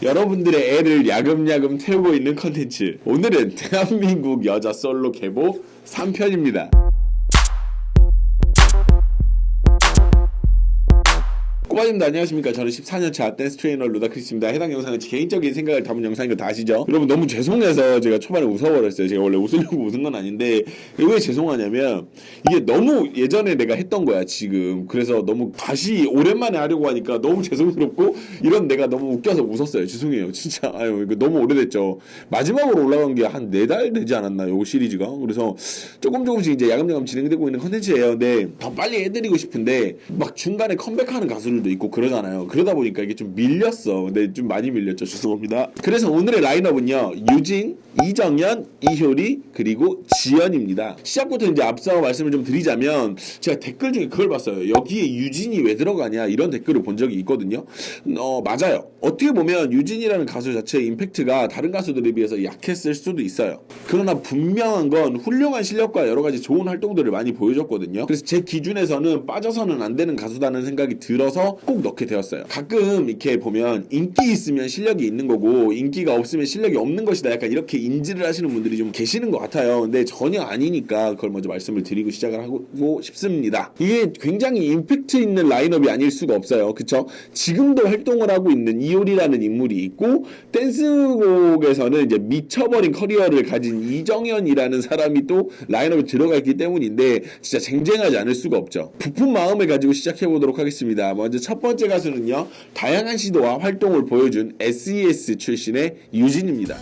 여러분들의 애를 야금야금 태우고 있는 컨텐츠. 오늘은 대한민국 여자 솔로 계보 3편입니다. 꼬마님들 안녕하십니까. 저는 14년차 댄스 트레이너 루다크리스입니다. 해당 영상은 제 개인적인 생각을 담은 영상인 거 다 아시죠? 여러분 너무 죄송해서 제가 초반에 웃어버렸어요. 제가 원래 웃으려고 웃은 건 아닌데 왜 죄송하냐면 이게 너무 예전에 내가 했던 거야 지금. 그래서 너무 다시 오랜만에 하려고 하니까 너무 죄송스럽고 이런 내가 너무 웃겨서 웃었어요. 죄송해요 진짜. 아유 이거 너무 오래됐죠. 마지막으로 올라간 게 한 4달 되지 않았나요? 이 시리즈가. 그래서 조금씩 이제 야금야금 진행되고 있는 컨텐츠예요. 근데 더 빨리 해드리고 싶은데 막 중간에 컴백하는 가수들도 있고 그러잖아요. 그러다 보니까 이게 좀 밀렸어. 근데 좀 많이 밀렸죠. 죄송합니다. 그래서 오늘의 라인업은요, 유진, 이정연, 이효리, 그리고 지연입니다. 시작부터 이제 앞서 말씀을 좀 드리자면 제가 댓글 중에 그걸 봤어요. 여기에 유진이 왜 들어가냐 이런 댓글을 본 적이 있거든요. 맞아요. 어떻게 보면 유진이라는 가수 자체의 임팩트가 다른 가수들에 비해서 약했을 수도 있어요. 그러나 분명한 건 훌륭한 실력과 여러 가지 좋은 활동들을 많이 보여줬거든요. 그래서 제 기준에서는 빠져서는 안 되는 가수다는 생각이 들어서 꼭 넣게 되었어요. 가끔 이렇게 보면 인기 있으면 실력이 있는 거고 인기가 없으면 실력이 없는 것이다, 약간 이렇게 인지를 하시는 분들이 좀 계시는 것 같아요. 근데 전혀 아니니까 그걸 먼저 말씀을 드리고 시작을 하고 싶습니다. 이게 굉장히 임팩트 있는 라인업이 아닐 수가 없어요. 그쵸? 지금도 활동을 하고 있는 이효리라는 인물이 있고, 댄스곡에서는 이제 미쳐버린 커리어를 가진 이정연이라는 사람이 또 라인업에 들어가 있기 때문인데 진짜 쟁쟁하지 않을 수가 없죠. 부푼 마음을 가지고 시작해보도록 하겠습니다. 먼저 첫 번째 가수는요, 다양한 시도와 활동을 보여준 SES 출신의 유진입니다.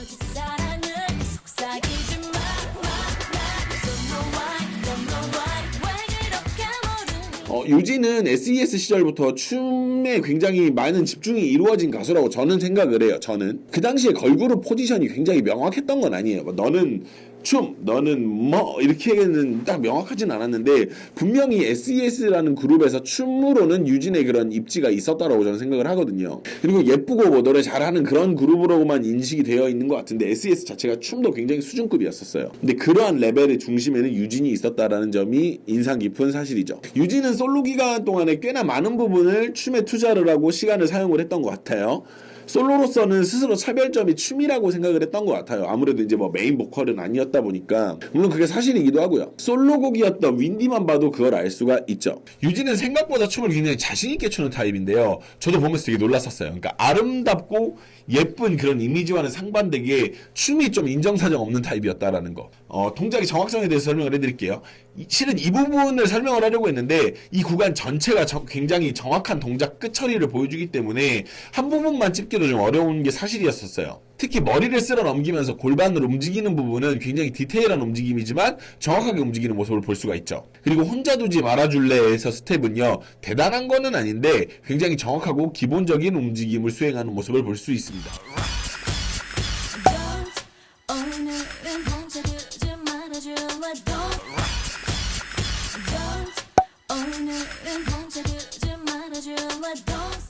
유진은 SES 시절부터 춤에 굉장히 많은 집중이 이루어진 가수라고 저는 생각을 해요. 저는 그 당시에 걸그룹 포지션이 굉장히 명확했던 건 아니에요. 너는 춤, 너는 뭐 이렇게는 딱 명확하진 않았는데 분명히 SES라는 그룹에서 춤으로는 유진의 그런 입지가 있었다라고 저는 생각을 하거든요. 그리고 예쁘고 뭐 노래 잘하는 그런 그룹으로만 인식이 되어 있는 것 같은데 SES 자체가 춤도 굉장히 수준급이었었어요. 근데 그러한 레벨의 중심에는 유진이 있었다라는 점이 인상 깊은 사실이죠. 유진은 솔로 기간 동안에 꽤나 많은 부분을 춤에 투자를 하고 시간을 사용을 했던 것 같아요. 솔로로서는 스스로 차별점이 춤이라고 생각을 했던 것 같아요. 아무래도 이제 뭐 메인 보컬은 아니었다 보니까. 물론 그게 사실이기도 하고요. 솔로곡이었던 윈디만 봐도 그걸 알 수가 있죠. 유진은 생각보다 춤을 굉장히 자신있게 추는 타입인데요. 저도 보면서 되게 놀랐었어요. 그러니까 아름답고 예쁜 그런 이미지와는 상반되게 춤이 좀 인정사정 없는 타입이었다라는 거. 동작의 정확성에 대해서 설명을 해드릴게요. 실은 이 부분을 설명을 하려고 했는데 이 구간 전체가 굉장히 정확한 동작 끝 처리를 보여주기 때문에 한 부분만 찍기도 좀 어려운 게 사실이었었어요. 특히 머리를 쓸어 넘기면서 골반으로 움직이는 부분은 굉장히 디테일한 움직임이지만 정확하게 움직이는 모습을 볼 수가 있죠. 그리고 혼자 두지 말아줄래에서 스텝은요, 대단한 거는 아닌데 굉장히 정확하고 기본적인 움직임을 수행하는 모습을 볼 수 있습니다.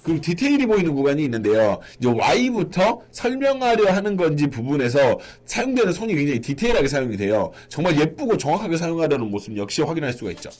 그리고 디테일이 보이는 구간이 있는데요. 이제 Y부터 설명하려 하는 건지 부분에서 사용되는 손이 굉장히 디테일하게 사용이 돼요. 정말 예쁘고 정확하게 사용하려는 모습 역시 확인할 수가 있죠.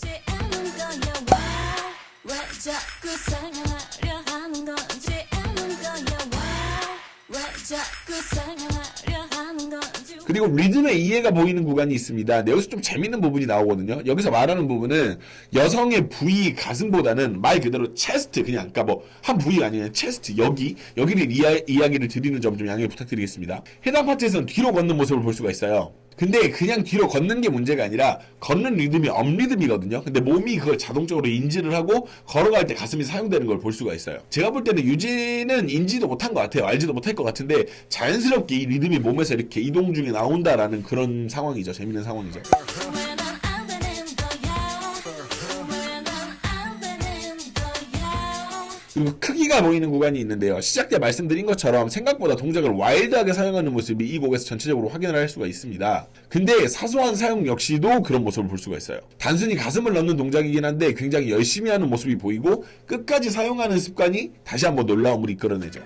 그리고 리듬의 이해가 보이는 구간이 있습니다. 근데 여기서 좀 재밌는 부분이 나오거든요. 여기서 말하는 부분은 여성의 부위 가슴보다는 말 그대로 체스트, 그냥 그러니까 뭐 한 부위가 아니라 체스트, 여기를 이야기를 드리는 점 좀 양해 부탁드리겠습니다. 해당 파트에서는 뒤로 걷는 모습을 볼 수가 있어요. 근데 그냥 뒤로 걷는 게 문제가 아니라 걷는 리듬이 업리듬이거든요. 근데 몸이 그걸 자동적으로 인지를 하고 걸어갈 때 가슴이 사용되는 걸 볼 수가 있어요. 제가 볼 때는 유진은 인지도 못한 것 같아요. 알지도 못할 것 같은데 자연스럽게 이 리듬이 몸에서 이렇게 이동 중에 나온다라는 그런 상황이죠. 재밌는 상황이죠. 그리고 크기가 보이는 구간이 있는데요. 시작 때 말씀드린 것처럼 생각보다 동작을 와일드하게 사용하는 모습이 이 곡에서 전체적으로 확인을 할 수가 있습니다. 근데 사소한 사용 역시도 그런 모습을 볼 수가 있어요. 단순히 가슴을 넣는 동작이긴 한데 굉장히 열심히 하는 모습이 보이고 끝까지 사용하는 습관이 다시 한번 놀라움을 이끌어내죠.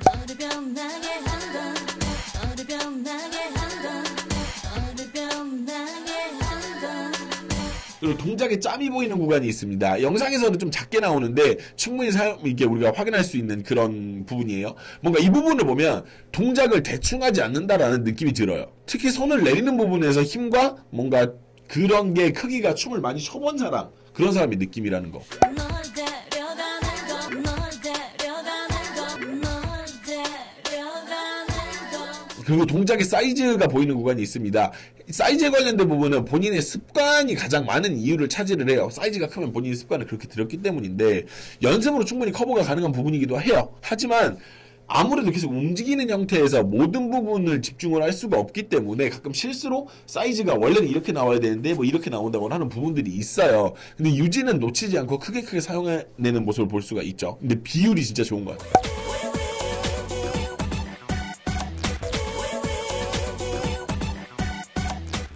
그리고 동작에 짬이 보이는 구간이 있습니다. 영상에서는 좀 작게 나오는데 충분히 이게 우리가 확인할 수 있는 그런 부분이에요. 뭔가 이 부분을 보면 동작을 대충 하지 않는다라는 느낌이 들어요. 특히 손을 내리는 부분에서 힘과 뭔가 그런 게 크기가 춤을 많이 춰본 사람, 그런 사람의 느낌이라는 거. 그리고 동작의 사이즈가 보이는 구간이 있습니다. 사이즈에 관련된 부분은 본인의 습관이 가장 많은 이유를 차지를 해요. 사이즈가 크면 본인의 습관을 그렇게 들였기 때문인데 연습으로 충분히 커버가 가능한 부분이기도 해요. 하지만 아무래도 계속 움직이는 형태에서 모든 부분을 집중을 할 수가 없기 때문에 가끔 실수로 사이즈가 원래는 이렇게 나와야 되는데 뭐 이렇게 나온다거나 하는 부분들이 있어요. 근데 유지는 놓치지 않고 크게 사용해내는 모습을 볼 수가 있죠. 근데 비율이 진짜 좋은 것 같아요.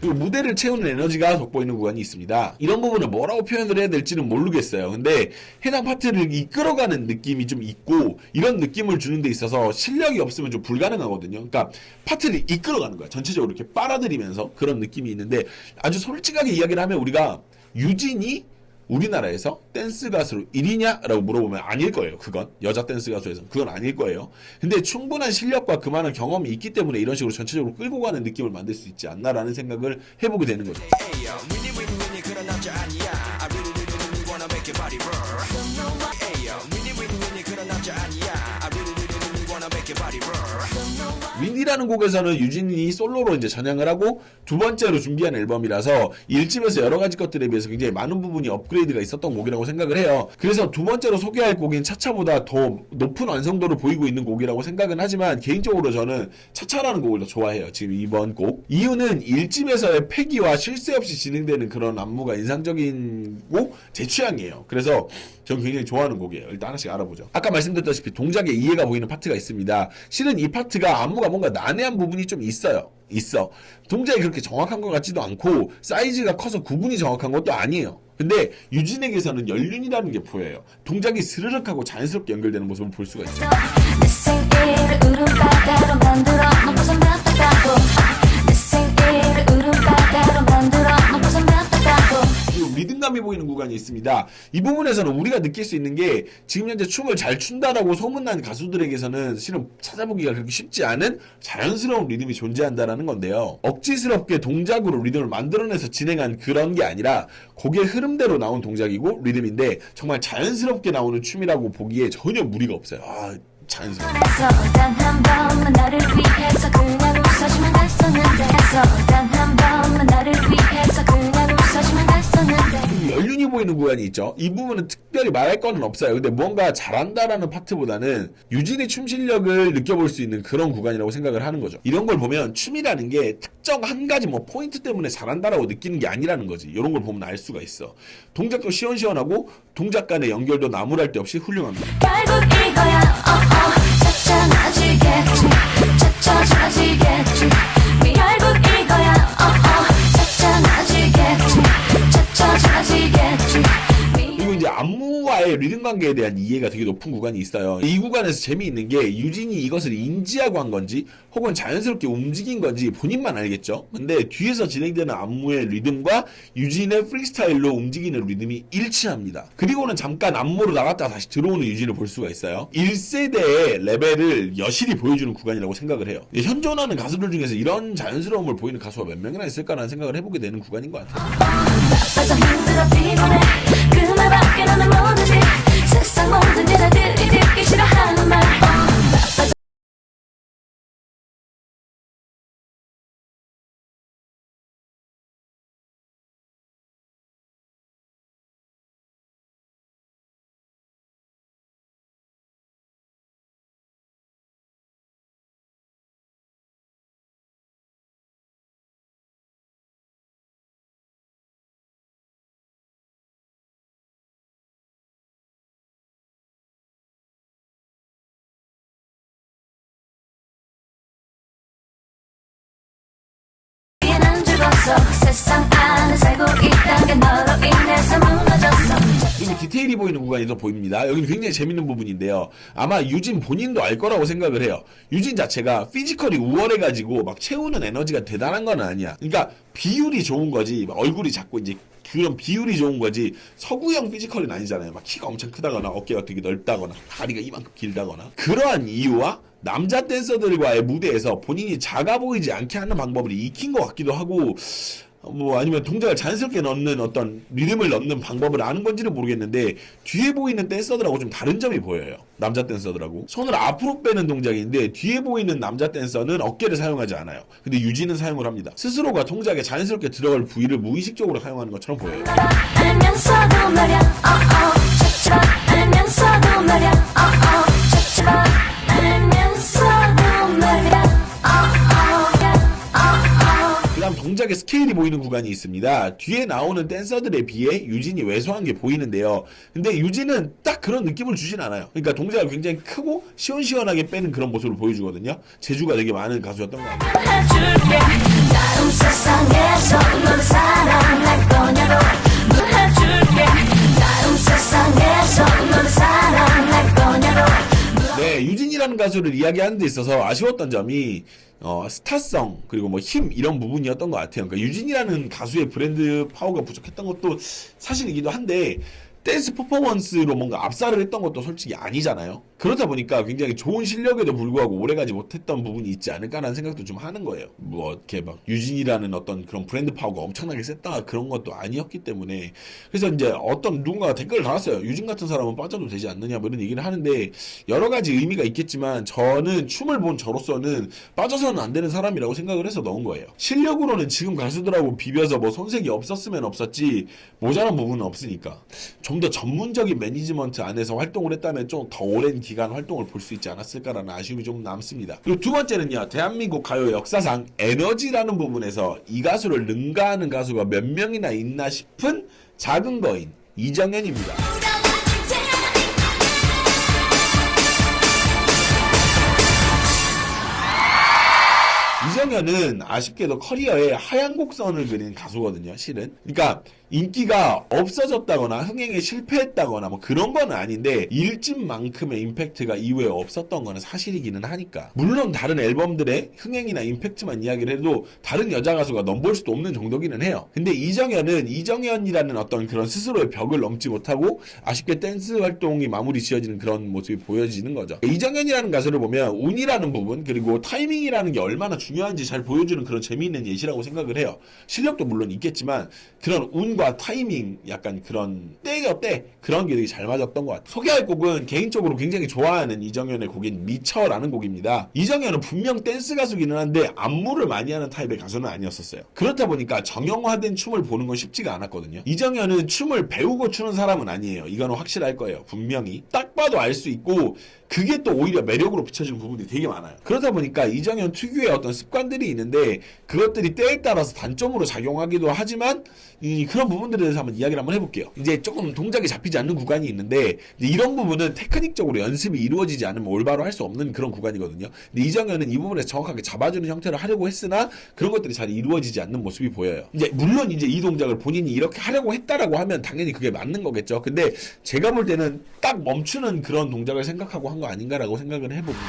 그리고 무대를 채우는 에너지가 돋보이는 구간이 있습니다. 이런 부분을 뭐라고 표현을 해야 될지는 모르겠어요. 근데 해당 파트를 이끌어가는 느낌이 좀 있고 이런 느낌을 주는 데 있어서 실력이 없으면 좀 불가능하거든요. 그러니까 파트를 이끌어가는 거야. 전체적으로 이렇게 빨아들이면서 그런 느낌이 있는데 아주 솔직하게 이야기를 하면 우리가 유진이 우리나라에서 댄스 가수로 1위냐? 라고 물어보면 아닐 거예요. 그건 여자 댄스 가수에서는 그건 아닐 거예요. 근데 충분한 실력과 그만한 경험이 있기 때문에 이런 식으로 전체적으로 끌고 가는 느낌을 만들 수 있지 않나라는 생각을 해보게 되는 거죠. 윈디라는 곡에서는 유진이 솔로로 이제 전향을 하고 두 번째로 준비한 앨범이라서 1집에서 여러 가지 것들에 비해서 굉장히 많은 부분이 업그레이드가 있었던 곡이라고 생각을 해요. 그래서 두 번째로 소개할 곡인 차차보다 더 높은 완성도를 보이고 있는 곡이라고 생각은 하지만 개인적으로 저는 차차라는 곡을 더 좋아해요. 지금 이번 곡. 이유는 1집에서의 패기와 쉴 새 없이 진행되는 그런 안무가 인상적이고 제 취향이에요. 그래서 저는 굉장히 좋아하는 곡이에요. 일단 하나씩 알아보죠. 아까 말씀드렸다시피 동작의 이해가 보이는 파트가 있습니다. 실은 이 파트가 안무가 뭔가 난해한 부분이 좀 있어요. 동작이 그렇게 정확한 것 같지도 않고 사이즈가 커서 구분이 정확한 것도 아니에요. 근데 유진에게서는 연륜이라는 게 보여요. 동작이 스르륵하고 자연스럽게 연결되는 모습을 볼 수가 있죠. 그리고 리듬감이 보이는 구간이 있습니다. 이 부분에서는 우리가 느낄 수 있는 게 지금 현재 춤을 잘 춘다라고 소문난 가수들에게서는 실은 찾아보기가 그렇게 쉽지 않은 자연스러운 리듬이 존재한다라는 건데요. 억지스럽게 동작으로 리듬을 만들어내서 진행한 그런 게 아니라 곡의 흐름대로 나온 동작이고 리듬인데 정말 자연스럽게 나오는 춤이라고 보기에 전혀 무리가 없어요. 자연스러워. 연륜이 보이는 구간이 있죠. 이 부분은 특별히 말할 건 없어요. 근데 뭔가 잘한다라는 파트보다는 유진의 춤 실력을 느껴볼 수 있는 그런 구간이라고 생각을 하는 거죠. 이런 걸 보면 춤이라는 게 특정 한 가지 뭐 포인트 때문에 잘한다라고 느끼는 게 아니라는 거지. 이런 걸 보면 알 수가 있어. 동작도 시원시원하고 동작 간의 연결도 나무랄 데 없이 훌륭합니다. 결국 이거야. 차차지겠지. 차차지겠지. 결국 이거야. 차차지겠지. 차차지겠지. 그리고 이제 안무와의 리듬 관계에 대한 이해가 되게 높은 구간이 있어요. 이 구간에서 재미있는 게 유진이 이것을 인지하고 한 건지 혹은 자연스럽게 움직인 건지 본인만 알겠죠. 근데 뒤에서 진행되는 안무의 리듬과 유진의 프리스타일로 움직이는 리듬이 일치합니다. 그리고는 잠깐 안무로 나갔다가 다시 들어오는 유진을 볼 수가 있어요. 1세대의 레벨을 여실히 보여주는 구간이라고 생각을 해요. 현존하는 가수들 중에서 이런 자연스러움을 보이는 가수가 몇 명이나 있을까라는 생각을 해보게 되는 구간인 것 같아요. 그 말밖에 나는 모르지. 세상 모든 여자들이 듣기 싫어하는 말. 세상 안에 살고 있단 게 너로 인해서 무너졌어. 그리고 좀 디테일이 보이는 구간이 더 보입니다. 여기는 굉장히 재밌는 부분인데요. 아마 유진 본인도 알 거라고 생각을 해요. 유진 자체가 피지컬이 우월해가지고 막 채우는 에너지가 대단한 건 아니야. 그러니까 비율이 좋은 거지. 얼굴이 작고 이제 그런 비율이 좋은 거지. 서구형 피지컬은 아니잖아요. 막 키가 엄청 크다거나 어깨가 되게 넓다거나 다리가 이만큼 길다거나. 그러한 이유와 남자 댄서들과의 무대에서 본인이 작아 보이지 않게 하는 방법을 익힌 것 같기도 하고, 뭐 아니면 동작을 자연스럽게 넣는 어떤 리듬을 넣는 방법을 아는 건지는 모르겠는데, 뒤에 보이는 댄서들하고 좀 다른 점이 보여요. 남자 댄서들하고 손을 앞으로 빼는 동작인데, 뒤에 보이는 남자 댄서는 어깨를 사용하지 않아요. 근데 유진은 사용을 합니다. 스스로가 동작에 자연스럽게 들어갈 부위를 무의식적으로 사용하는 것처럼 보여요. 알면서도 말야, 알면서도 말야, 알면서도 말야. 그다음 동작의 스케일이 보이는 구간이 있습니다. 뒤에 나오는 댄서들에 비해 유진이 왜소한 게 보이는데요. 근데 유진은 딱 그런 느낌을 주진 않아요. 그러니까 동작을 굉장히 크고 시원시원하게 빼는 그런 모습을 보여주거든요. 재주가 되게 많은 가수였던 것 같아요. 네, 유진이라는 가수를 이야기하는 데 있어서 아쉬웠던 점이 스타성 그리고 뭐 힘 이런 부분이었던 것 같아요. 그러니까 유진이라는 가수의 브랜드 파워가 부족했던 것도 사실이기도 한데, 댄스 퍼포먼스로 뭔가 압살을 했던 것도 솔직히 아니잖아요. 그렇다 보니까 굉장히 좋은 실력에도 불구하고 오래가지 못했던 부분이 있지 않을까라는 생각도 좀 하는 거예요. 뭐 이렇게 막 유진이라는 어떤 그런 브랜드 파워가 엄청나게 셌다 그런 것도 아니었기 때문에. 그래서 이제 어떤 누군가가 댓글을 달았어요. 유진 같은 사람은 빠져도 되지 않느냐 뭐 이런 얘기를 하는데, 여러 가지 의미가 있겠지만 저는 춤을 본 저로서는 빠져서는 안 되는 사람이라고 생각을 해서 넣은 거예요. 실력으로는 지금 가수들하고 비벼서 뭐 손색이 없었으면 없었지 모자란 부분은 없으니까 좀 더 전문적인 매니지먼트 안에서 활동을 했다면 좀 더 오랜 기간 활동을 볼 수 있지 않았을까라는 아쉬움이 좀 남습니다. 그리고 두 번째는요, 대한민국 가요 역사상 에너지라는 부분에서 이 가수를 능가하는 가수가 몇 명이나 있나 싶은 작은 거인 이정현입니다. 이정현은 아쉽게도 커리어에 하얀 곡선을 그린 가수거든요, 실은. 그러니까 인기가 없어졌다거나 흥행에 실패했다거나 뭐 그런 건 아닌데, 일집만큼의 임팩트가 이후에 없었던 거는 사실이기는 하니까. 물론 다른 앨범들의 흥행이나 임팩트만 이야기를 해도 다른 여자 가수가 넘볼 수도 없는 정도기는 해요. 근데 이정현은 이정현이라는 어떤 그런 스스로의 벽을 넘지 못하고 아쉽게 댄스 활동이 마무리 지어지는 그런 모습이 보여지는 거죠. 이정현이라는 가수를 보면 운이라는 부분 그리고 타이밍이라는 게 얼마나 중요한지 잘 보여주는 그런 재미있는 예시라고 생각을 해요. 실력도 물론 있겠지만 그런 운과 타이밍, 약간 그런 때가 때 그런 게 되게 잘 맞았던 것 같아요. 소개할 곡은 개인적으로 굉장히 좋아하는 이정현의 곡인 미쳐라는 곡입니다. 이정현은 분명 댄스 가수기는 한데 안무를 많이 하는 타입의 가수는 아니었었어요. 그렇다 보니까 정형화된 춤을 보는 건 쉽지가 않았거든요. 이정현은 춤을 배우고 추는 사람은 아니에요. 이거는 확실할 거예요. 분명히 딱 봐도 알 수 있고, 그게 또 오히려 매력으로 비춰지는 부분이 되게 많아요. 그러다 보니까 이정현 특유의 어떤 습관들이 있는데 그것들이 때에 따라서 단점으로 작용하기도 하지만, 그런 부분들에 대해서 한번 이야기를 한번 해볼게요. 이제 조금 동작이 잡히지 않는 구간이 있는데, 이런 부분은 테크닉적으로 연습이 이루어지지 않으면 올바로 할 수 없는 그런 구간이거든요. 근데 이정현은 이 부분에서 정확하게 잡아주는 형태를 하려고 했으나 그런 것들이 잘 이루어지지 않는 모습이 보여요. 이제 물론 이제 이 동작을 본인이 이렇게 하려고 했다라고 하면 당연히 그게 맞는 거겠죠. 근데 제가 볼 때는 딱 멈추는 그런 동작을 생각하고 한 거 아닌가라고 생각을 해봅니다.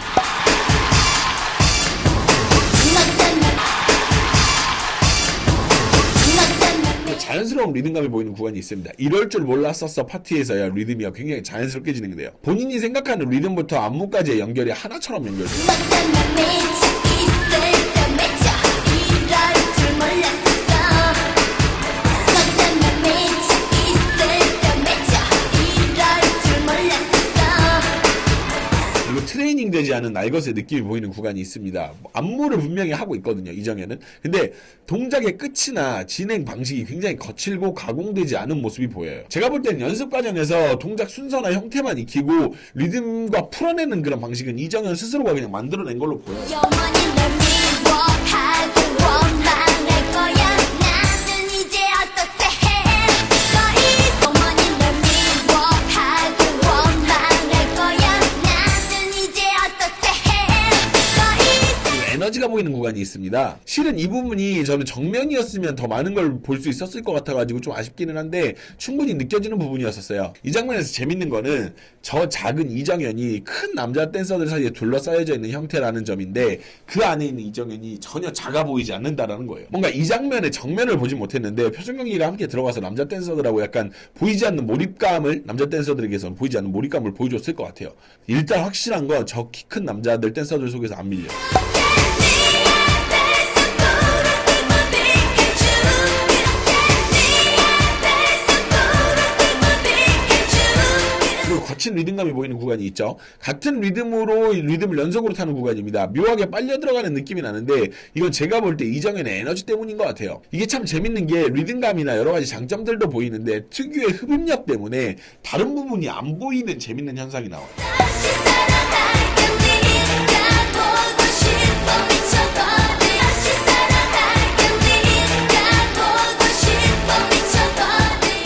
자연스러운 리듬감이 보이는 구간이 있습니다. 이럴 줄 몰랐었어 파티에서야 리듬이 굉장히 자연스럽게 진행돼요. 본인이 생각하는 리듬부터 안무까지의 연결이 하나처럼 연결돼요. 트레이닝 되지 않은 날것의 느낌이 보이는 구간이 있습니다. 안무를 분명히 하고 있거든요, 이정현은. 근데 동작의 끝이나 진행 방식이 굉장히 거칠고 가공되지 않은 모습이 보여요. 제가 볼 때는 연습 과정에서 동작 순서나 형태만 익히고 리듬과 풀어내는 그런 방식은 이정현 스스로가 그냥 만들어낸 걸로 보여요. 에너지가 보이는 구간이 있습니다. 실은 이 부분이 저는 정면이었으면 더 많은 걸 볼 수 있었을 것 같아가지고 좀 아쉽기는 한데 충분히 느껴지는 부분이었었어요. 이 장면에서 재밌는 거는 저 작은 이정현이 큰 남자 댄서들 사이에 둘러싸여져 있는 형태라는 점인데 그 안에 있는 이정현이 전혀 작아 보이지 않는다라는 거예요. 뭔가 이 장면의 정면을 보지 못했는데 표정 연기가 함께 들어가서 남자 댄서들하고 약간 보이지 않는 몰입감을 남자 댄서들에게서는 보이지 않는 몰입감을 보여줬을 것 같아요. 일단 확실한 건 저 키 큰 남자들 댄서들 속에서 안 밀려요. 거친 리듬감이 보이는 구간이 있죠. 같은 리듬으로 리듬을 연속으로 타는 구간입니다. 묘하게 빨려 들어가는 느낌이 나는데 이건 제가 볼 때 이정현의 에너지 때문인 것 같아요. 이게 참 재밌는 게 리듬감이나 여러 가지 장점들도 보이는데 특유의 흡입력 때문에 다른 부분이 안 보이는 재밌는 현상이 나와요.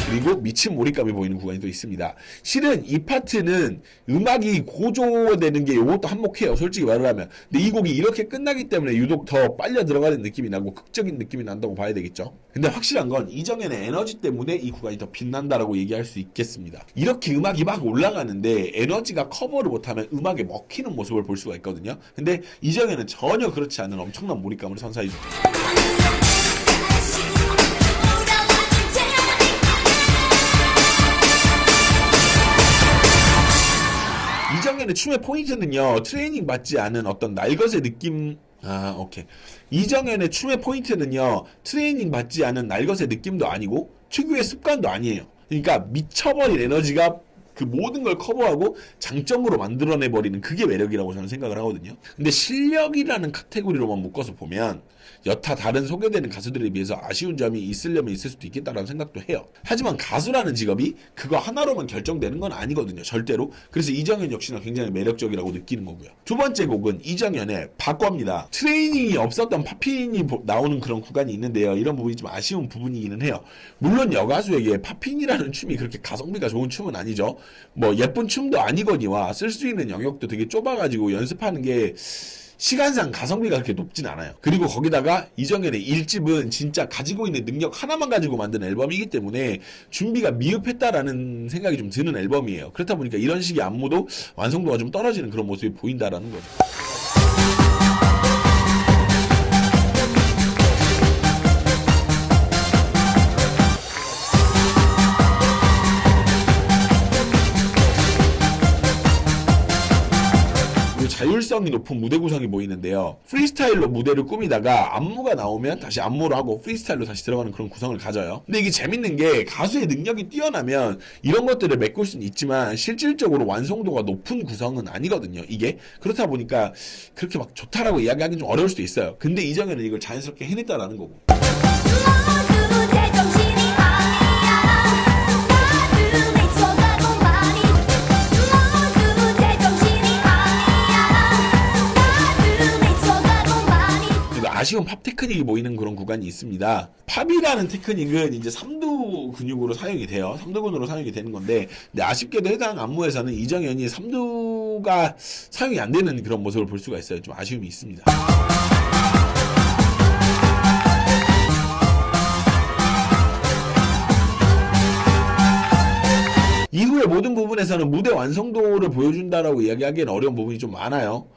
그리고 미친 몰입감이 보이는 구간이 또 있습니다. 실은 이 파트는 음악이 고조되는 게 이것도 한몫해요. 솔직히 말을 하면. 근데 이 곡이 이렇게 끝나기 때문에 유독 더 빨려 들어가는 느낌이 나고 극적인 느낌이 난다고 봐야 되겠죠. 근데 확실한 건 이정현의 에너지 때문에 이 구간이 더 빛난다라고 얘기할 수 있겠습니다. 이렇게 음악이 막 올라가는데 에너지가 커버를 못하면 음악에 먹히는 모습을 볼 수가 있거든요. 근데 이정현은 전혀 그렇지 않은 엄청난 몰입감을 선사해주죠. 이정현의 춤의 포인트는요, 트레이닝 받지 않은 어떤 날것의 느낌, 오케이. 이정현의 춤의 포인트는요, 트레이닝 받지 않은 날것의 느낌도 아니고, 특유의 습관도 아니에요. 그러니까 미쳐버린 에너지가 그 모든 걸 커버하고 장점으로 만들어내버리는 그게 매력이라고 저는 생각을 하거든요. 근데 실력이라는 카테고리로만 묶어서 보면 여타 다른 소개되는 가수들에 비해서 아쉬운 점이 있으려면 있을 수도 있겠다라는 생각도 해요. 하지만 가수라는 직업이 그거 하나로만 결정되는 건 아니거든요. 절대로. 그래서 이정현 역시나 굉장히 매력적이라고 느끼는 거고요. 두 번째 곡은 이정현의 바꿔입니다. 트레이닝이 없었던 팝핀이 나오는 그런 구간이 있는데요. 이런 부분이 좀 아쉬운 부분이기는 해요. 물론 여가수에게 팝핀이라는 춤이 그렇게 가성비가 좋은 춤은 아니죠. 뭐 예쁜 춤도 아니거니와 쓸 수 있는 영역도 되게 좁아가지고 연습하는 게 시간상 가성비가 그렇게 높진 않아요. 그리고 거기다가 이정현의 1집은 진짜 가지고 있는 능력 하나만 가지고 만든 앨범이기 때문에 준비가 미흡했다라는 생각이 좀 드는 앨범이에요. 그렇다 보니까 이런 식의 안무도 완성도가 좀 떨어지는 그런 모습이 보인다라는 거죠. 자율성이 높은 무대 구성이 보이는데요. 프리스타일로 무대를 꾸미다가 안무가 나오면 다시 안무로 하고 프리스타일로 다시 들어가는 그런 구성을 가져요. 근데 이게 재밌는 게 가수의 능력이 뛰어나면 이런 것들을 메꿀 수는 있지만 실질적으로 완성도가 높은 구성은 아니거든요. 이게 그렇다 보니까 그렇게 막 좋다라고 이야기하기는 좀 어려울 수도 있어요. 근데 이정현은 이걸 자연스럽게 해냈다라는 거고. 아쉬운 팝 테크닉이 보이는 그런 구간이 있습니다. 팝이라는 테크닉은 이제 3두 근육으로 사용이 돼요. 3두근으로 사용이 되는 건데, 근데 아쉽게도 해당 안무에서는 이정현이 3두가 사용이 안 되는 그런 모습을 볼 수가 있어요. 좀 아쉬움이 있습니다. 이후의 모든 부분에서는 무대 완성도를 보여준다라고 이야기하기에는 어려운 부분이 좀 많아요.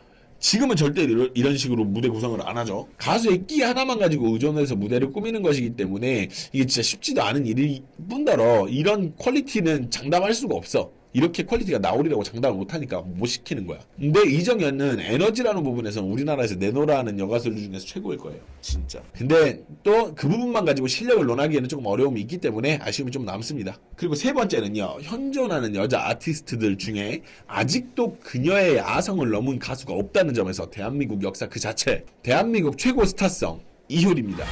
지금은 절대 이런 식으로 무대 구성을 안 하죠. 가수의 끼 하나만 가지고 의존해서 무대를 꾸미는 것이기 때문에 이게 진짜 쉽지도 않은 일일 뿐더러 이런 퀄리티는 장담할 수가 없어. 이렇게 퀄리티가 나오리라고 장담을 못하니까 못 시키는 거야. 근데 이정현은 에너지라는 부분에서는 우리나라에서 내노라하는 여가수들 중에서 최고일 거예요. 진짜. 근데 또 그 부분만 가지고 실력을 논하기에는 조금 어려움이 있기 때문에 아쉬움이 좀 남습니다. 그리고 세 번째는요. 현존하는 여자 아티스트들 중에 아직도 그녀의 아성을 넘은 가수가 없다는 점에서 대한민국 역사 그 자체, 대한민국 최고 스타성 이효리입니다.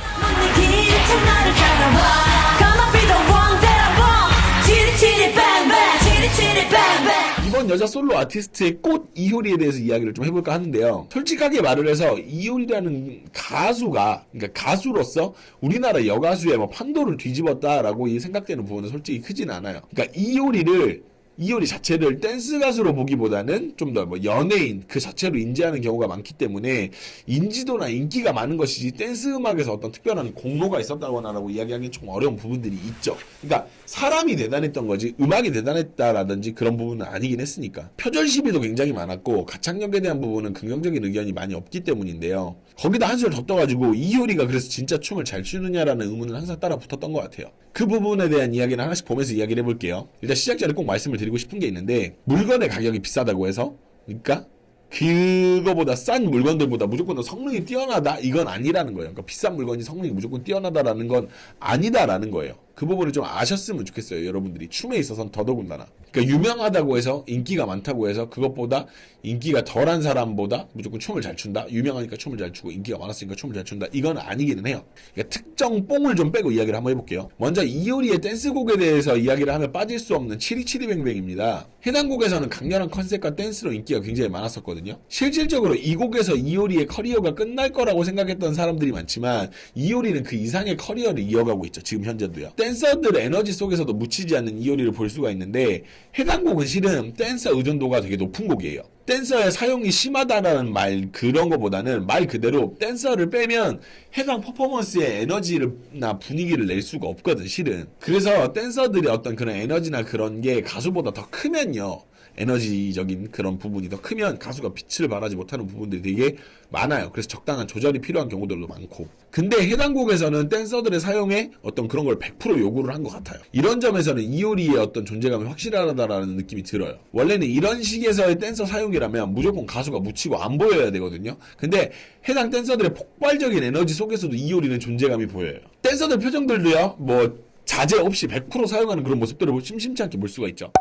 이번 여자 솔로 아티스트의 꽃 이효리에 대해서 이야기를 좀 해볼까 하는데요. 솔직하게 말을 해서 이효리라는 가수가, 그러니까 가수로서 우리나라 여가수의 뭐 판도를 뒤집었다라고 생각되는 부분은 솔직히 크진 않아요. 그러니까 이효리를 이효리 자체를 댄스 가수로 보기보다는 좀 더 뭐 연예인 그 자체로 인지하는 경우가 많기 때문에 인지도나 인기가 많은 것이지 댄스 음악에서 어떤 특별한 공로가 있었다거나라고 이야기하기는 좀 어려운 부분들이 있죠. 그러니까 사람이 대단했던 거지 음악이 대단했다라든지 그런 부분은 아니긴 했으니까. 표절 시비도 굉장히 많았고 가창력에 대한 부분은 긍정적인 의견이 많이 없기 때문인데요. 거기다 한술 더 떠가지고 이효리가 그래서 진짜 춤을 잘 추느냐라는 의문은 항상 따라 붙었던 것 같아요. 그 부분에 대한 이야기는 하나씩 보면서 이야기를 해볼게요. 일단 시작 전에 꼭 말씀을 드리고 싶은 게 있는데 물건의 가격이 비싸다고 해서 그러니까 그거보다 싼 물건들보다 무조건 더 성능이 뛰어나다? 이건 아니라는 거예요. 그러니까 비싼 물건이 성능이 무조건 뛰어나다라는 건 아니다라는 거예요. 그 부분을 좀 아셨으면 좋겠어요. 여러분들이 춤에 있어서는 더더군다나. 그러니까 유명하다고 해서 인기가 많다고 해서 그것보다 인기가 덜한 사람보다 무조건 춤을 잘 춘다. 유명하니까 춤을 잘 추고 인기가 많았으니까 춤을 잘 춘다. 이건 아니기는 해요. 그러니까 특정 뽕을 좀 빼고 이야기를 한번 해볼게요. 먼저 이효리의 댄스곡에 대해서 이야기를 하면 빠질 수 없는 치리치리뱅뱅입니다. 해당 곡에서는 강렬한 컨셉과 댄스로 인기가 굉장히 많았었거든요. 실질적으로 이 곡에서 이효리의 커리어가 끝날 거라고 생각했던 사람들이 많지만 이효리는 그 이상의 커리어를 이어가고 있죠. 지금 현재도요. 댄서들의 에너지 속에서도 묻히지 않는 이효리를 볼 수가 있는데 해당 곡은 실은 댄서 의존도가 되게 높은 곡이에요. 댄서의 사용이 심하다라는 말 그런 거보다는 말 그대로 댄서를 빼면 해당 퍼포먼스의 에너지나 분위기를 낼 수가 없거든 실은. 그래서 댄서들의 어떤 그런 에너지나 그런 게 가수보다 더 크면요 에너지적인 그런 부분이 더 크면 가수가 빛을 발하지 못하는 부분들이 되게 많아요. 그래서 적당한 조절이 필요한 경우들도 많고. 근데 해당 곡에서는 댄서들의 사용에 어떤 그런 걸 100% 요구를 한 것 같아요. 이런 점에서는 이효리의 어떤 존재감이 확실하다라는 느낌이 들어요. 원래는 이런 식에서의 댄서 사용이라면 무조건 가수가 묻히고 안 보여야 되거든요. 근데 해당 댄서들의 폭발적인 에너지 속에서도 이효리는 존재감이 보여요. 댄서들 표정들도요 뭐 자제 없이 100% 사용하는 그런 모습들을 심심치 않게 볼 수가 있죠.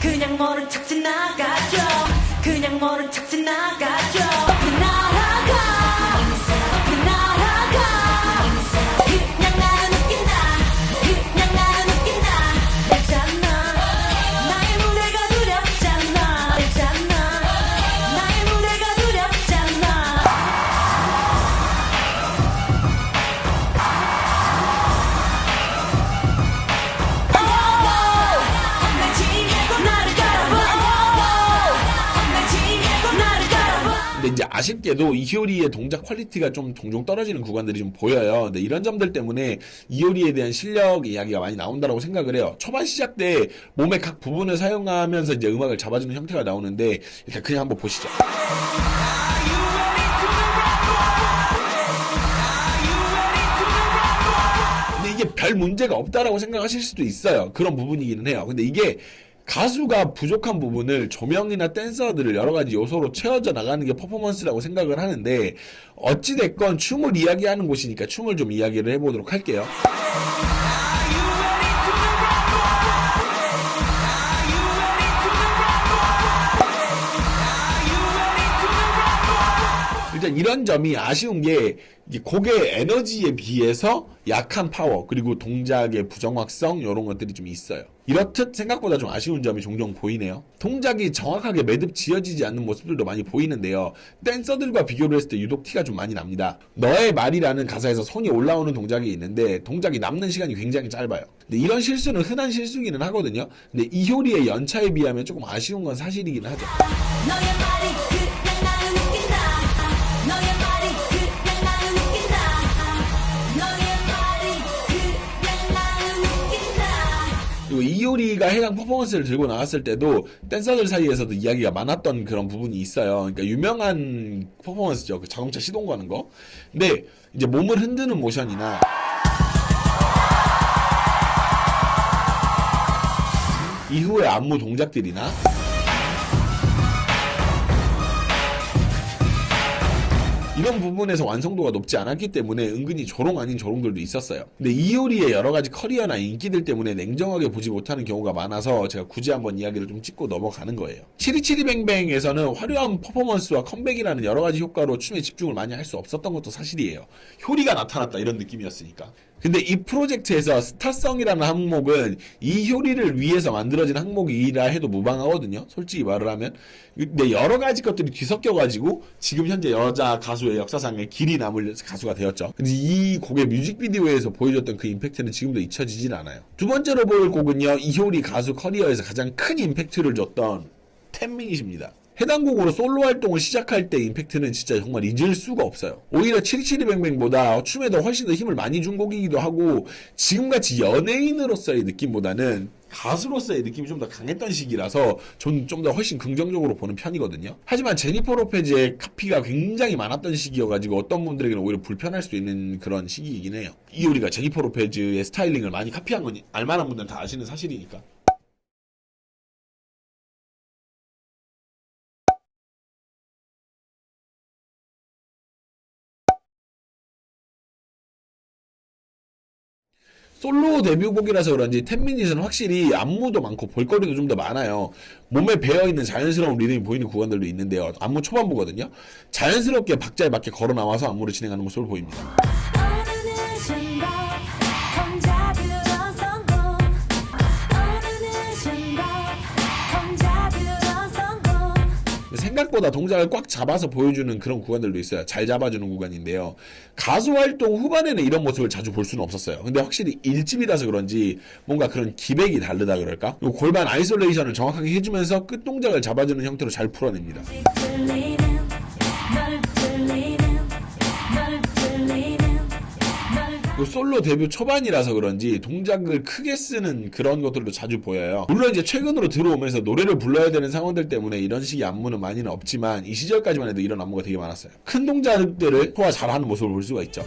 그냥 모른 척 지나가죠. 그냥 모른 척 지나가죠. 날아가 날아가 그냥 나는 웃긴다. 그냥 나는 웃긴다. 알잖아 나의 무대가 두렵잖아. 알잖아 나의 무대가 두렵잖아. 근데 이제 아쉽게도 이효리의 동작 퀄리티가 좀 종종 떨어지는 구간들이 좀 보여요. 근데 이런 점들 때문에 이효리에 대한 실력 이야기가 많이 나온다고 생각을 해요. 초반 시작 때 몸의 각 부분을 사용하면서 이제 음악을 잡아주는 형태가 나오는데 일단 그냥 한번 보시죠. 근데 이게 별 문제가 없다라고 생각하실 수도 있어요. 그런 부분이기는 해요. 근데 이게 가수가 부족한 부분을 조명이나 댄서들을 여러 가지 요소로 채워져 나가는 게 퍼포먼스라고 생각을 하는데 어찌됐건 춤을 이야기하는 곳이니까 춤을 좀 이야기를 해보도록 할게요. 일단 이런 점이 아쉬운 게 곡의 에너지에 비해서 약한 파워 그리고 동작의 부정확성 이런 것들이 좀 있어요. 이렇듯 생각보다 좀 아쉬운 점이 종종 보이네요. 동작이 정확하게 매듭 지어지지 않는 모습들도 많이 보이는데요. 댄서들과 비교를 했을 때 유독 티가 좀 많이 납니다. 너의 말이라는 가사에서 손이 올라오는 동작이 있는데 동작이 남는 시간이 굉장히 짧아요. 근데 이런 실수는 흔한 실수기는 하거든요. 근데 이효리의 연차에 비하면 조금 아쉬운 건 사실이긴 하죠. 너의 말이 그냥 나는 웃긴다. 너의 말이 그냥 나는 웃긴다. 너의 말이 그냥 나는 웃긴다. 그리고 이효리가 해당 퍼포먼스를 들고 나왔을 때도 댄서들 사이에서도 이야기가 많았던 그런 부분이 있어요. 그러니까 유명한 퍼포먼스죠. 그 자동차 시동 거는 거. 근데 이제 몸을 흔드는 모션이나 이후의 안무 동작들이나 이런 부분에서 완성도가 높지 않았기 때문에 은근히 조롱 아닌 조롱들도 있었어요. 근데 이효리의 여러 가지 커리어나 인기들 때문에 냉정하게 보지 못하는 경우가 많아서 제가 굳이 한번 이야기를 좀 찍고 넘어가는 거예요. 치리치리뱅뱅에서는 화려한 퍼포먼스와 컴백이라는 여러 가지 효과로 춤에 집중을 많이 할 수 없었던 것도 사실이에요. 효리가 나타났다 이런 느낌이었으니까. 근데 이 프로젝트에서 스타성이라는 항목은 이 효리를 위해서 만들어진 항목이라 해도 무방하거든요. 솔직히 말을 하면. 근데 여러 가지 것들이 뒤섞여가지고 지금 현재 여자 가수의 역사상에 길이 남을 가수가 되었죠. 근데 이 곡의 뮤직비디오에서 보여줬던 그 임팩트는 지금도 잊혀지질 않아요. 두 번째로 볼 곡은요, 이효리 가수 커리어에서 가장 큰 임팩트를 줬던 10미닛입니다. 해당 곡으로 솔로 활동을 시작할 때 임팩트는 진짜 정말 잊을 수가 없어요. 오히려 치리치리뱅뱅보다 춤에도 훨씬 더 힘을 많이 준 곡이기도 하고 지금같이 연예인으로서의 느낌보다는 가수로서의 느낌이 좀 더 강했던 시기라서 저는 좀 더 훨씬 긍정적으로 보는 편이거든요. 하지만 제니퍼 로페즈의 카피가 굉장히 많았던 시기여가지고 어떤 분들에게는 오히려 불편할 수 있는 그런 시기이긴 해요. 이효리가 제니퍼 로페즈의 스타일링을 많이 카피한 건 알만한 분들은 다 아시는 사실이니까. 솔로 데뷔곡이라서 그런지 10미닛은 확실히 안무도 많고 볼거리도 좀 더 많아요. 몸에 배어있는 자연스러운 리듬이 보이는 구간들도 있는데요. 안무 초반부거든요. 자연스럽게 박자에 맞게 걸어 나와서 안무를 진행하는 모습을 보입니다. 생각보다 동작을 꽉 잡아서 보여주는 그런 구간들도 있어요. 잘 잡아주는 구간인데요. 가수 활동 후반에는 이런 모습을 자주 볼 수는 없었어요. 근데 확실히 1집이라서 그런지 뭔가 그런 기백이 다르다 그럴까? 골반 아이솔레이션을 정확하게 해주면서 끝 동작을 잡아주는 형태로 잘 풀어냅니다. 솔로 데뷔 초반이라서 그런지 동작을 크게 쓰는 그런 것들도 자주 보여요. 물론 이제 최근으로 들어오면서 노래를 불러야 되는 상황들 때문에 이런 식의 안무는 많이는 없지만 이 시절까지만 해도 이런 안무가 되게 많았어요. 큰 동작들을 소화 잘하는 모습을 볼 수가 있죠.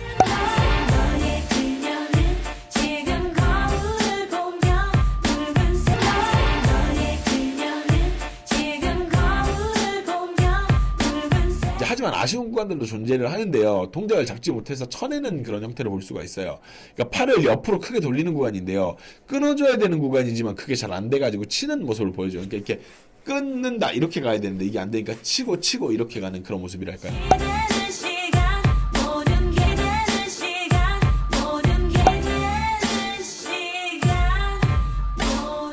하지만 아쉬운 구간들도 존재를 하는데요. 동작을 잡지 못해서 쳐내는 그런 형태를 볼 수가 있어요. 그러니까 팔을 옆으로 크게 돌리는 구간인데요. 끊어줘야 되는 구간이지만 그게 잘 안 돼가지고 치는 모습을 보여줘요. 그러니까 이렇게 끊는다 이렇게 가야 되는데 이게 안 되니까 치고 이렇게 가는 그런 모습이랄까요.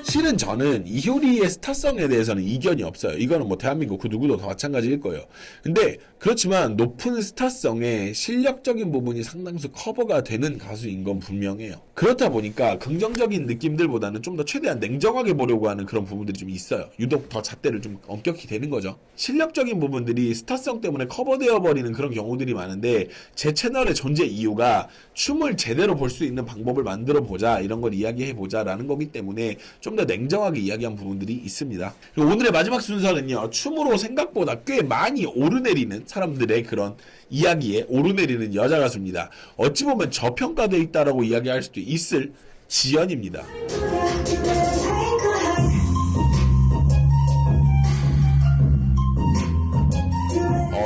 실은 저는 이효리의 스타성에 대해서는 이견이 없어요. 이거는 뭐 대한민국 그 누구도 다 마찬가지일 거예요. 근데 그렇지만 높은 스타성에 실력적인 부분이 상당수 커버가 되는 가수인 건 분명해요. 그렇다 보니까 긍정적인 느낌들보다는 좀 더 최대한 냉정하게 보려고 하는 그런 부분들이 좀 있어요. 유독 더 잣대를 좀 엄격히 대는 거죠. 실력적인 부분들이 스타성 때문에 커버되어 버리는 그런 경우들이 많은데 제 채널의 존재 이유가 춤을 제대로 볼 수 있는 방법을 만들어 보자, 이런 걸 이야기해 보자 라는 거기 때문에 좀 더 냉정하게 이야기한 부분들이 있습니다. 그리고 오늘의 마지막 순서는요, 춤으로 생각보다 꽤 많이 오르내리는 사람들의 그런 이야기에 오르내리는 여자 가수입니다. 어찌 보면 저평가되어 있다라고 이야기할 수도 있을 지연입니다.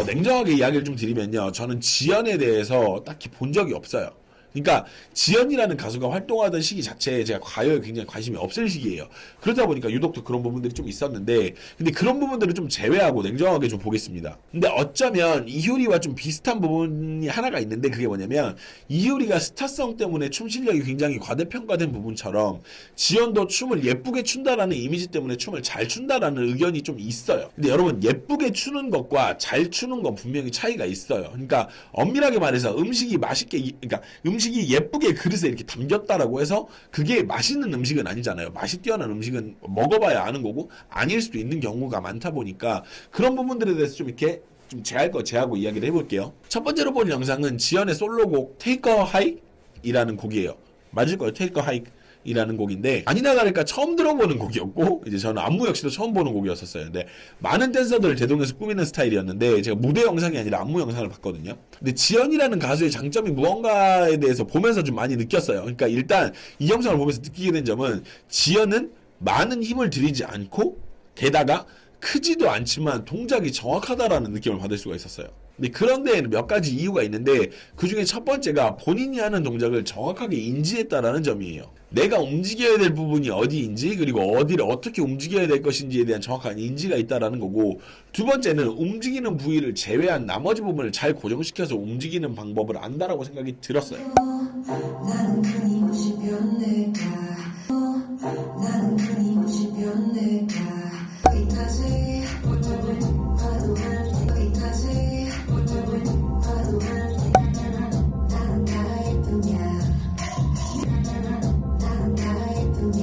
냉정하게 이야기를 좀 드리면요, 저는 지연에 대해서 딱히 본 적이 없어요. 그러니까 지연이라는 가수가 활동하던 시기 자체에 제가 가요에 굉장히 관심이 없을 시기예요. 그러다 보니까 유독 또 그런 부분들이 좀 있었는데, 근데 그런 부분들을 좀 제외하고 냉정하게 좀 보겠습니다. 근데 어쩌면 이효리와 좀 비슷한 부분이 하나가 있는데, 그게 뭐냐면 이효리가 스타성 때문에 춤 실력이 굉장히 과대평가된 부분처럼 지연도 춤을 예쁘게 춘다라는 이미지 때문에 춤을 잘 춘다라는 의견이 좀 있어요. 근데 여러분, 예쁘게 추는 것과 잘 추는 건 분명히 차이가 있어요. 그러니까 엄밀하게 말해서 음식이 맛있게, 그러니까 음식이 예쁘게 그릇에 이렇게 담겼다라고 해서 그게 맛있는 음식은 아니잖아요. 맛이 뛰어난 음식은 먹어봐야 아는 거고 아닐 수도 있는 경우가 많다 보니까 그런 부분들에 대해서 좀 이렇게 좀 제할 거 제하고 이야기를 해볼게요. 첫 번째로 본 영상은 지연의 솔로곡 Take a Hike 이라는 곡이에요. 맞을 거예요. Take a Hike 이라는 곡인데, 아니나 다를까 처음 들어보는 곡이었고, 이제 저는 안무 역시도 처음 보는 곡이었었어요. 근데 많은 댄서들을 대동해서 꾸미는 스타일이었는데 제가 무대 영상이 아니라 안무 영상을 봤거든요. 근데 지연이라는 가수의 장점이 무언가에 대해서 보면서 좀 많이 느꼈어요. 그러니까 일단 이 영상을 보면서 느끼게 된 점은, 지연은 많은 힘을 들이지 않고 게다가 크지도 않지만 동작이 정확하다라는 느낌을 받을 수가 있었어요. 근데 그런 데에는 몇 가지 이유가 있는데, 그 중에 첫 번째가 본인이 하는 동작을 정확하게 인지했다라는 점이에요. 내가 움직여야 될 부분이 어디인지, 그리고 어디를 어떻게 움직여야 될 것인지에 대한 정확한 인지가 있다라는 거고, 두 번째는 움직이는 부위를 제외한 나머지 부분을 잘 고정시켜서 움직이는 방법을 안다라고 생각이 들었어요. 나는 끊임없이 변해가 나는 끊임없이 변해가 여기까지 봐도 여기까지 봐도 나는 다 예쁘냐 나는 다 예쁘냐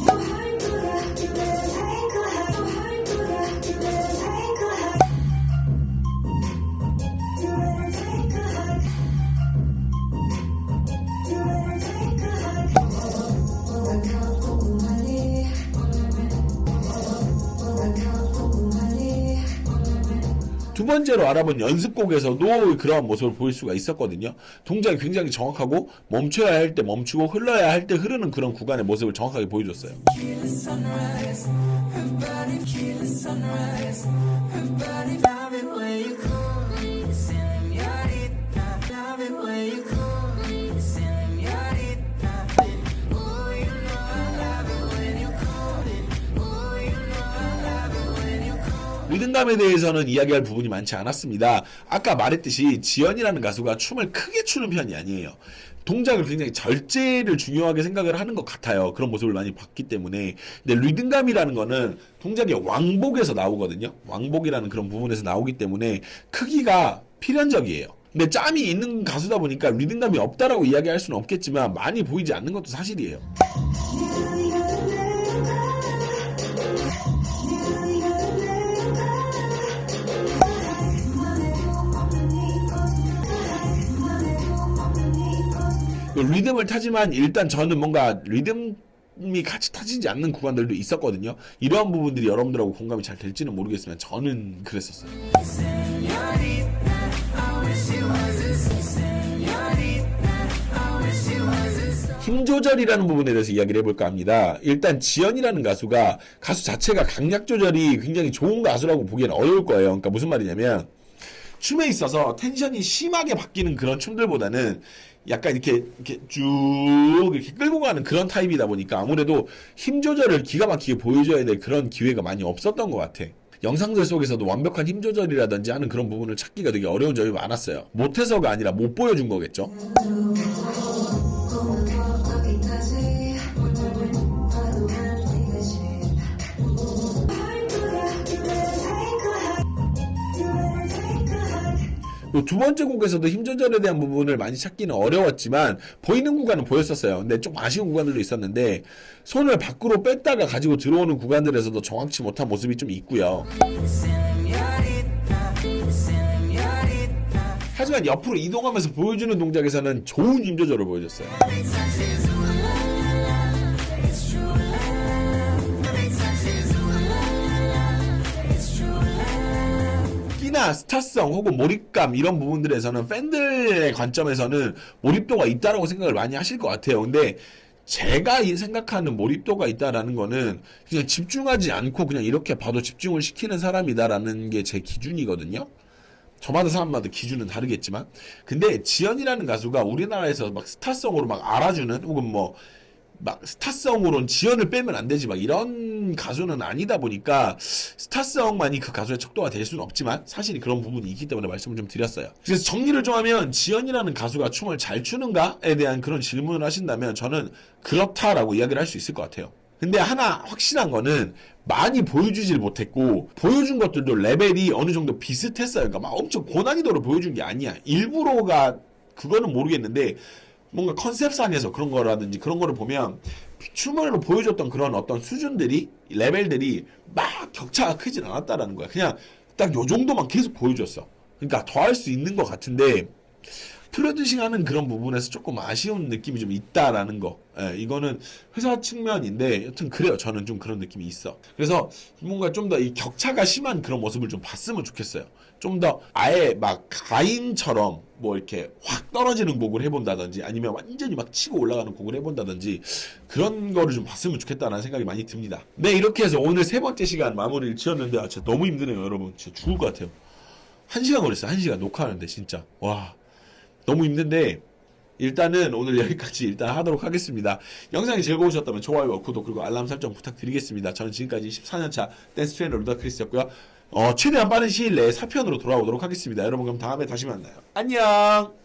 너 할 거야 You better take a hike 너 할 거야 You better take a hike You better take a hike You better take a hike 뭔가 궁금하니 뭔가 궁금하니 두 번째로 알아본 연습곡에서도 그러한 모습을 보일 수가 있었거든요. 동작이 굉장히 정확하고 멈춰야 할 때 멈추고 흘러야 할 때 흐르는 그런 구간의 모습을 정확하게 보여줬어요. 리듬감에 대해서는 이야기할 부분이 많지 않았습니다. 아까 말했듯이 지연이라는 가수가 춤을 크게 추는 편이 아니에요. 동작을 굉장히 절제를 중요하게 생각을 하는 것 같아요. 그런 모습을 많이 봤기 때문에. 근데 리듬감이라는 거는 동작이 왕복에서 나오거든요. 왕복이라는 그런 부분에서 나오기 때문에 크기가 필연적이에요. 근데 짬이 있는 가수다 보니까 리듬감이 없다라고 이야기할 수는 없겠지만 많이 보이지 않는 것도 사실이에요. 리듬을 타지만 일단 저는 뭔가 리듬이 같이 타지지 않는 구간들도 있었거든요. 이러한 부분들이 여러분들하고 공감이 잘 될지는 모르겠지만 저는 그랬었어요. 힘 조절이라는 부분에 대해서 이야기를 해볼까 합니다. 일단 지연이라는 가수가 가수 자체가 강약 조절이 굉장히 좋은 가수라고 보기에는 어려울 거예요. 그러니까 무슨 말이냐면 춤에 있어서 텐션이 심하게 바뀌는 그런 춤들보다는 약간 이렇게 쭉 이렇게 끌고 가는 그런 타입이다 보니까 아무래도 힘 조절을 기가 막히게 보여줘야 될 그런 기회가 많이 없었던 것 같아. 영상들 속에서도 완벽한 힘 조절이라든지 하는 그런 부분을 찾기가 되게 어려운 점이 많았어요. 못해서가 아니라 못 보여준 거겠죠. 두 번째 곡에서도 힘 조절에 대한 부분을 많이 찾기는 어려웠지만 보이는 구간은 보였었어요. 근데 좀 아쉬운 구간들도 있었는데 손을 밖으로 뺐다가 가지고 들어오는 구간들에서도 정확치 못한 모습이 좀 있고요. 하지만 옆으로 이동하면서 보여주는 동작에서는 좋은 힘 조절을 보여줬어요. 끼나 스타성 혹은 몰입감 이런 부분들에서는 팬들의 관점에서는 몰입도가 있다라고 생각을 많이 하실 것 같아요. 근데 제가 생각하는 몰입도가 있다라는 거는 그냥 집중하지 않고 그냥 이렇게 봐도 집중을 시키는 사람이다라는 게 제 기준이거든요. 저마다 사람마다 기준은 다르겠지만 근데 지연이라는 가수가 우리나라에서 막 스타성으로 막 알아주는 혹은 뭐 막 스타성으로는 지연을 빼면 안 되지 막 이런 가수는 아니다 보니까 스타성만이 그 가수의 척도가 될 수는 없지만 사실이 그런 부분이 있기 때문에 말씀을 좀 드렸어요. 그래서 정리를 좀 하면 지연이라는 가수가 춤을 잘 추는가에 대한 그런 질문을 하신다면 저는 그렇다라고 이야기를 할 수 있을 것 같아요. 근데 하나 확실한 거는 많이 보여주질 못했고 보여준 것들도 레벨이 어느 정도 비슷했어요. 그러니까 막 엄청 고난이도로 보여준 게 아니야. 일부러가 그거는 모르겠는데 뭔가 컨셉상에서 그런 거라든지 그런 거를 보면 춤으로 보여줬던 그런 어떤 수준들이 레벨들이 막 격차가 크진 않았다라는 거야. 그냥 딱 요 정도만 계속 보여줬어. 그러니까 더 할 수 있는 것 같은데 프로듀싱하는 그런 부분에서 조금 아쉬운 느낌이 좀 있다라는 거. 예, 이거는 회사 측면인데 여튼 그래요. 저는 좀 그런 느낌이 있어. 그래서 뭔가 좀 더 이 격차가 심한 그런 모습을 좀 봤으면 좋겠어요. 좀 더 아예 막 가인처럼 뭐 이렇게 확 떨어지는 곡을 해본다든지 아니면 완전히 막 치고 올라가는 곡을 해본다든지 그런 거를 좀 봤으면 좋겠다라는 생각이 많이 듭니다. 네, 이렇게 해서 오늘 세 번째 시간 마무리를 지었는데 아, 진짜 너무 힘드네요, 여러분. 진짜 죽을 것 같아요. 1시간 걸렸어요. 1시간 녹화하는데 진짜. 와, 너무 힘든데 일단은 오늘 여기까지 일단 하도록 하겠습니다. 영상이 즐거우셨다면 좋아요와 구독 그리고 알람 설정 부탁드리겠습니다. 저는 지금까지 14년차 댄스 트레이너 루다크리스였고요. 최대한 빠른 시일 내에 4편으로 돌아오도록 하겠습니다. 여러분 그럼 다음에 다시 만나요. 안녕.